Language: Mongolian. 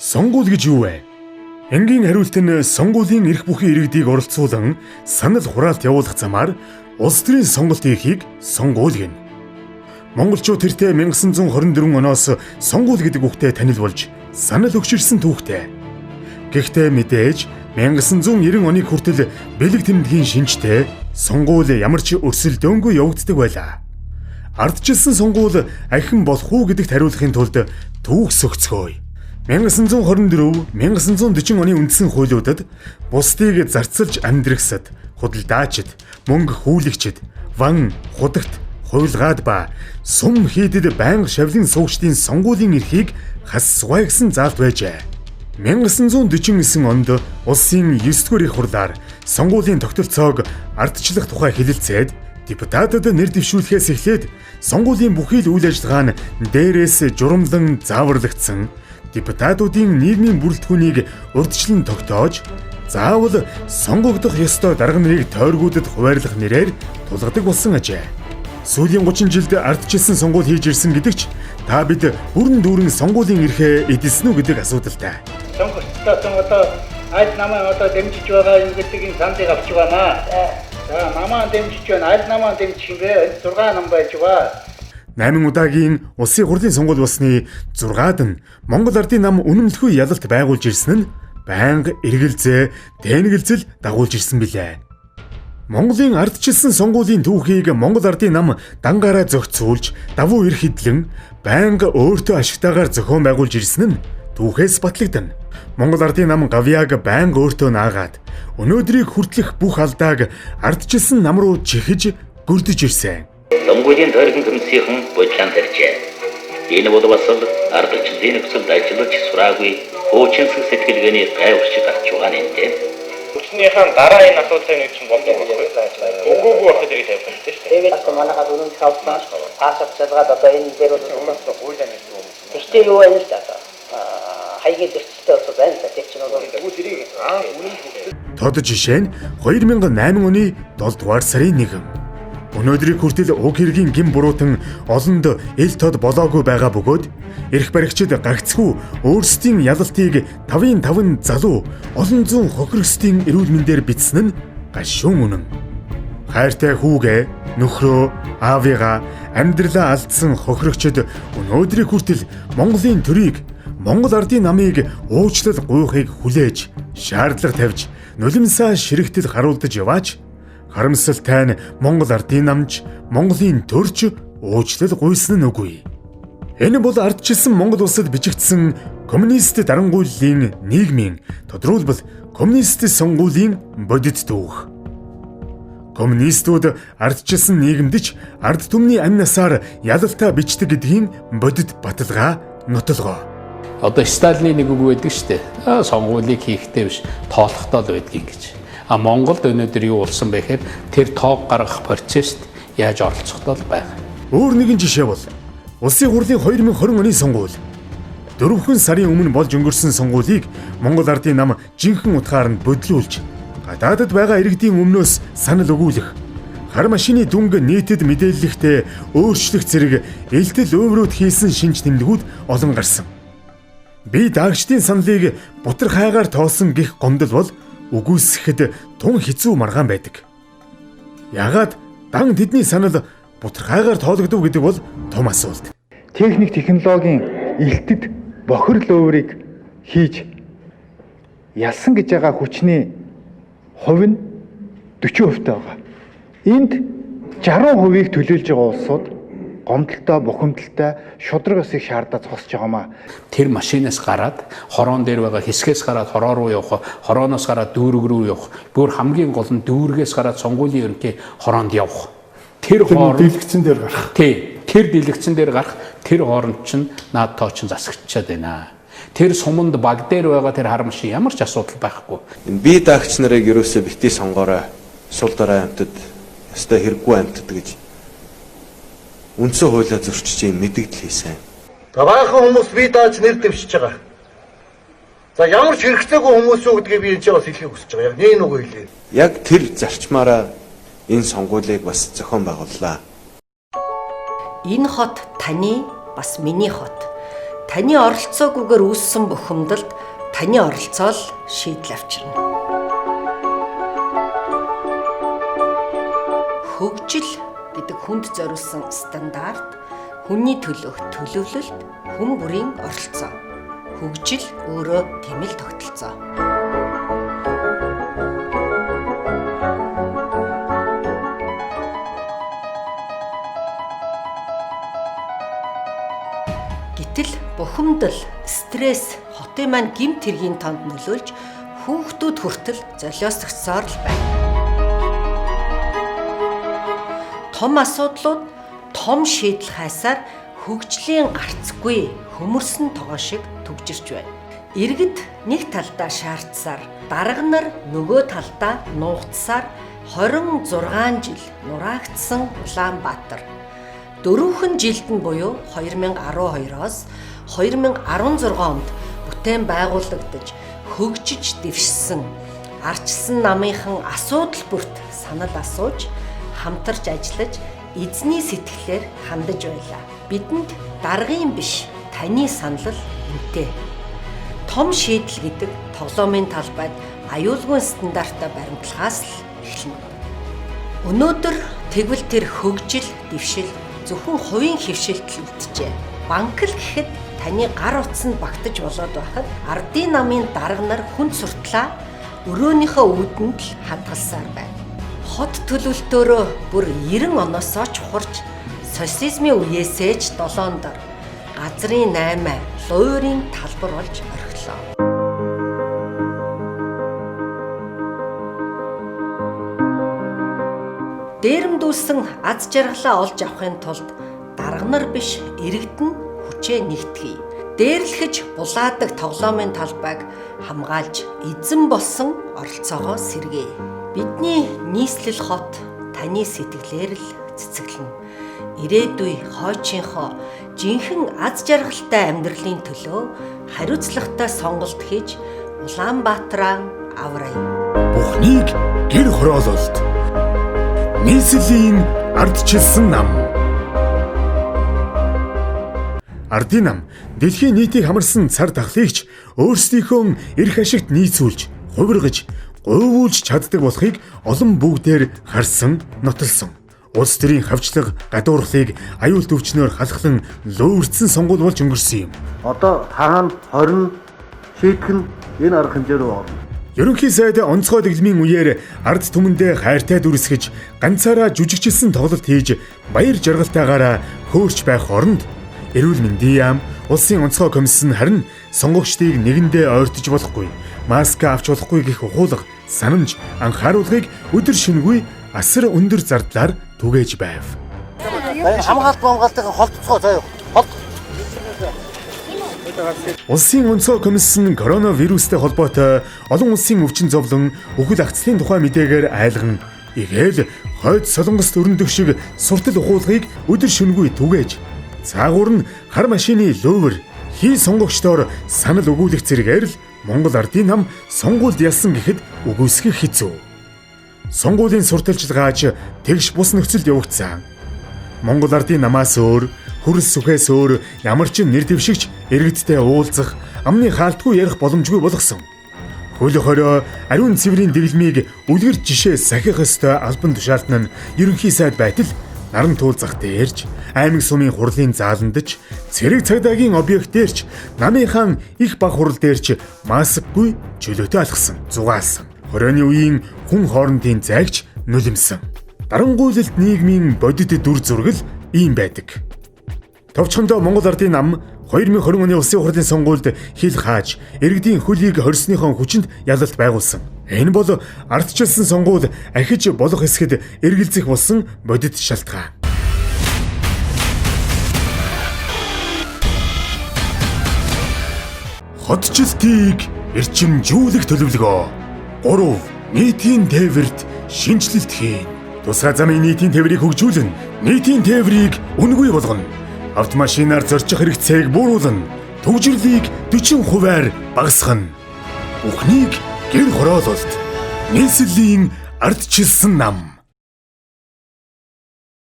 Сонгуул гэж юу вэ? Энгийн хариулт нь сонгуулийн эрх бүхий иргэдийг оролцуулан санал хураалт явуулах замаар улс төрийн сонголт хийхийг сонгуул гэнэ. Монголчууд тэртээ 1924 оноос сонгуул гэдэг үгтэй танил болж санал өгчирсэн түүхтэй. Гэхдээ мэдээж 1990 оны хүртэл бэлэг тэмдгийн шинжтэй сонгуул ямар ч өрсөлдөөнгүй явагддаг байлаа. Ардчилсан сонгуул ахин болох уу гэдэгт хариулахын тулд түүх сөгцгөөе. 1924-1940 оны үндсэн хуулиудад бусдыг зарцалж амьдрахсад, худалдаачид, мөнгө хүлэгчид, ван, худагт, хуйлгаад ба сум хийдэд байнга шавлын суугчдын сонгуулийн эрхийг хассугай гэсэн заалт байжээ. 1949 онд улсын 9-р их хурлаар сонгуулийн тогтолцоог ардчлах тухай хэлэлцээд депутатад нэр дэвшүүлэхээс эхлээд сонгуулийн бүхий л үйл ажиллагаа нь дээрээс журамлан зааварлагдсан. Депутатуудын нийгмийн бүрэлдэхүүнийг урьдчилан тогтоож, заавал сонгогдох ёстой дарга нарыг тойргуудад хуваарлах нэрээр тулгадаг болсон ажээ. Сүүлийн 30 жилд ардчилсан сонгуул хийж ирсэн гэдэгч та бид бүрэн дүүрэн сонгуулийн эрхээ эдэлсэн үү гэдэг асуудалтай. Сонгогдсон одоо аль намаа одоо дэмжиж байгаа юм гэдгийг сандыг авч байна. За намаа дэмжиж байна. Аль намаа дэмжих юм бэ? 6 нам байж байгаа. 8 удаагийн улсын хурлын сонгуул болсны 6-ад нь Монгол Ардын нам үнэмлэхүй ялалт байгуулж ирсэн нь байнга эргэлзээ, тэнэгэлзэл дагуулж ирсэн билээ. Монголын ардчилсан сонгуулийн түүхийг Монгол Ардын нам дангаараа зохицуулж, давуу эрх хэдлэн байнга өөртөө ашигтайгаар зохион байгуулж ирсэн нь түүхээс батлагдана. Монгол Ардын нам гавьяаг байнга өөртөө наагаад өнөөдрийг хүртэлх бүх алдааг ардчилсан нам руу чихэж гөрдөж ирсэн. Сонгуулийн тойргийн комиссийн бодлон тарьжээ. Энэ бол бас ардчлалын нөхцөлд ажиллаж сураагүй хуучинсаг сэтгэлгээний гай уршиг гарч байгаа юм дээ. Хүчнийхэн дараа энэ асуудлыг нэг чинь болдог байхгүй. Үгүйгүй байхад яг тавьсан шүү дээ. Тэгээд бас манайхад үнэн тавьсан. Паасах цалгаад одоо энэ дээр бол хуулиа нэг юм. Тэгтээ юу вэ л та. Хайгийн зөрчилтэй болсон байна. Тэр чинь бол тэрийг үнэн. Тод жишээ нь 2008 оны 7 дугаар сарын 1. Өнөөдрийг хүртэл уг хэргийн гин буруутан олонд ил тод болоогүй байгаа бөгөөд эрх баригчид гагцхүү өөрсдийн ялалтыг 5-5 залуу олон зуун хохирогчдын эрүүл мэндээр бичсэн нь гашуун үнэн. Хайртай хүүгээ, нөхрөө, аавыгаа амьдралаа алдсан хохирогчид өнөөдрийг хүртэл Монголын төрийг, Монгол Ардын намыг уучлал гуйхыг хүлээж, шаардлага тавьж, нулимсаа ширэгтэл харуулдаж яваач харамсалтай нь Монгол Ардын намч Монголын төрч уучлал гуйсан нь үгүй. Энэ бол ардчилсан Монгол улсад бичигдсэн коммунист дарангуйллын нийгмийн тодруулбал коммунист сонгуулийн бодит түүх. Коммунистууд ардчилсан нийгэмдч ард түмний амь насаар ялалтаа бичдэг гэдгийн бодит баталгаа нотолгоо. Одоо Сталины нэг үг байдаг шүү дээ. Сонгуулийг хийхдээ биш, тоолохдоо л байдгийг гэж. Монголд өнөөдөр юу болсон бэ гэхээр тэр тоог гаргах процесст яаж оролцохдоо байна. Өөр нэгэн жишээ бол Улсын хурлын 2020 оны сонгуул. 4 сарын өмнө болж өнгөрсөн сонгуулийг Монгол Ардын нам жинхэнэ утгаар нь бодлуулж, гадаадд байгаа иргэдийн өмнөөс санал өгүүлэх, хар машины дүнг нийтэд мэдээллэхдээ өөрчлөх зэрэг элтэл өврөөд хийсэн шинж тэмдгүүд олон гарсан. Би даагчдын саналыг бутар хайгаар тоосон гих гомдол бол үгүйсэхэд тун хэцүү маргаан байдаг. Ягаад дан тэдний санал бутархайгаар тоологдов гэдэг бол том асуулт. Техник технологийн элтэд бохирл өөрийг хийж ялсан гэж байгаа хүчний хувь нь 40% байгаа. Энд 60%-ийг төлөөлж байгаа улсууд гомдолтой, бухимдалтай, шудраг өсийг шаардаж зогсож байгаамаа. Тэр машинаас гараад хорон дээр байгаа хэсгээс гараад хороо руу явах, хорооноос гараад дүүрэг рүү явах, бүр хамгийн гол нь дүүргээс гараад сонгуулийн ерөнхий хороонд явах. Тэр хооронд дэлгэцэн дээр гарах. Тэр дэлгэцэн дээр гарах, тэр хооронд чинь наад тоо чинь засагчаад байна. Тэр суманд баг дээр байгаа тэр хар машин ямар ч асуудал байхгүй. Энэ бие даагч нарыг ерөөсөө битгий сонгоорой. Сул дараа амтд ёстой хэрэггүй амтд гэж үндсэн хуулиа зөрчиж юм мэдэгдэл хийсэн. Баахан хүмүүс бие дааж нэр дэвшиж байгаа. За ямар ч хэрэгцээгүй хүмүүс үү гэдгийг би энэ ч бас хэлхийг хүсэж байгаа. Яг нэг үг хэлээ. Яг тэр зарчмаараа энэ сонгуулийг бас зохион байгууллаа. Энэ хот таны бас миний хот. таны оролцоогүйгээр үүссэн бухимдалд таны оролцоо л шийдэл авчирна. Хөгжил гэдэг хүнд зориулсан стандарт, хүний төлөөх төлөвлөлт, хүн бүрийн оролцоо. Хөгжил өөрөө тийм л тогтолцоо. Гэтэл бухимдал, стресс, хотын маань гэмт хэргийн тонд нөлөөлж хүүхдүүд хүртэл золиосгосоор л байна. Том асуудлууд том шийдэл хайсаар хөгжлийн гарцгүй хөмөрсөн тогоо шиг түгжирч байна. Иргэд нэг талдаа шаардсаар, дарга нар нөгөө талдаа нуугдсаар 26 жил нураагдсан Улаанбаатар 4 жилд нь буюу 2012-оос 2016 онд бүтээн байгуулагдаж хөгжиж дэвшсэн арчилсан намынхан асуудал бүрт санал асууж хамтарч ажиллаж эзний сэтгэлээр хандаж байлаа. Бидэнд даргын биш таны санал үнэтэй. Том шийдэл гэдэг тоглоомын талбайд аюулгүй стандартаа баримтлагаас л эхэлнэ. Өнөөдөр тэгвэл тэр хөгжил, дэвшил зөвхөн хувийн хөвшилтөд үлджээ. Банк л гэхэд таны гар утас нь багтаж болоод байхад ардын намын дарга нар хүнд суртлаа өрөөнийхөө үүдэнд л хадгалсаар байна. Хот төлөвлөлтөөрөө бүр 90 оноосоо ч хурж социализмын үеэсээ ч 7 дор газрын 8 луурын талбар болж орхилоо. Дээрэмдүүлсэн аз жаргалаа олж авахын тулд дарга нар биш иргэдэн хүчээ нэгтгэе. Дээрлэхэж булаадаг тоглоомын талбайг хамгаалж эзэн болсон оролцоогоо сэргээе. Бидний нийслэл хот таны сэтгэлээр л цэцэглэнэ. Ирээдүй хойчийнхоо жинхэнэ аз жаргалтай амьдралын төлөө хариуцлагатай сонголт хийж Улаанбаатараа аврая. Бүхнийг гэр хороололт. Нийслэлийн ардчилсан нам. Ардын нам дэлхийн нийтийг хамарсан цар тахлагч өөрсдийнхөө эрх ашигт нийцүүлж, хувиргаж, говьуулж чаддаг болохыг олон бүгдээр харсан, нотолсон. Улс төрийн хавчлаг, гадуурхлыг аюул төвчнөөр халахлан лөөвөрцөн сонгуул болж өнгөрсөн юм. Одоо хаана 20 шийдэх нь энэ арга хэмжээ рүү орно. Ерөнхий сайд онцгой дэглэмийн үеэр ард түмэндээ хайртай дүрсгэж, ганцаараа жүжигчилсэн тоглолт хийж, баяр жаргалтайгаараа хөөрч байх оронд эрүүл мэндийн яам, улсын онцгой комиссн харин сонгогчдыг нэгэндээ ойртож болохгүй, маск авч болохгүй гэх ухуулга, санамж, анхааруулгыг өдөр шөнөгүй асар өндөр зардлаар түгээж байв. Хамгаалалтын холтцоо заяа. Улсын онцгой комиссн коронавирустэй холбоотой олон улсын өвчин зовлон үхэл ахцлын тухай мэдээгээр айлган игээл хойд солонгост өрнөдөх шиг суртал ухуулгыг өдөр шөнөгүй түгээж цаагуур нь хар машины лөөвөр хий сонгогчдоор санал өгүүлэх зэрэгээр л Монгол ардын нам сонгуульд ялсан гэхэд үгүйсгэх хэцүү. Сонгуулийн сурталчилгааж тэгш бус нөхцөлд явагдсан. Монгол ардын намаас өөр хөрс сүхээс өөр ямар ч нэр дэвшигч иргэдтэй уулзах, амны хаалтгүй ярих боломжгүй болгосон. Хөл хорой ариун цэврийн дэглэмийг үлгэр жишээ сахих ёстой албан тушаалтан нь ерөнхий сайд байтал наран туулзах дээрч, аймаг сумын хурлын зааландч, цэрэг цагдаагийн объект дээрч, намын хаан их баг хурал дээрч маскгүй чөлөөтэй алхсан, зугаалсан. Хорионы үеийн хүн хоорондын зайгч нулимсан. Дарангуйлалт нийгмийн бодит дүр зураг л ийм байдаг. Товчхондоо Монгол ардын нам 2020 оны улсын хурлын сонгуульд хил хааж, иргэдийн хөлийг хорсныхон хүчинд ялалт байгуулсан. Энэ бол ардчилсан сонгуул ахиж болох хэсгэд эргэлзэх болсон бодит шалтгаан. Хотчлтыг эрчимжүүлэх төлөвлөгөө. 3. Нийтийн тээвэрт шинжилэлт хийн. Тусгай замын нийтийн тээврийг хөгжүүлнэ. Нийтийн тээврийг үнэгүй болгоно. Автомашинаар зорчих хэрэгцээг бууруулна. Төвжирлийг 40%-аар багасгана. Бүхнийг гэр хороололт. Нийслэлийн ардчилсан нам.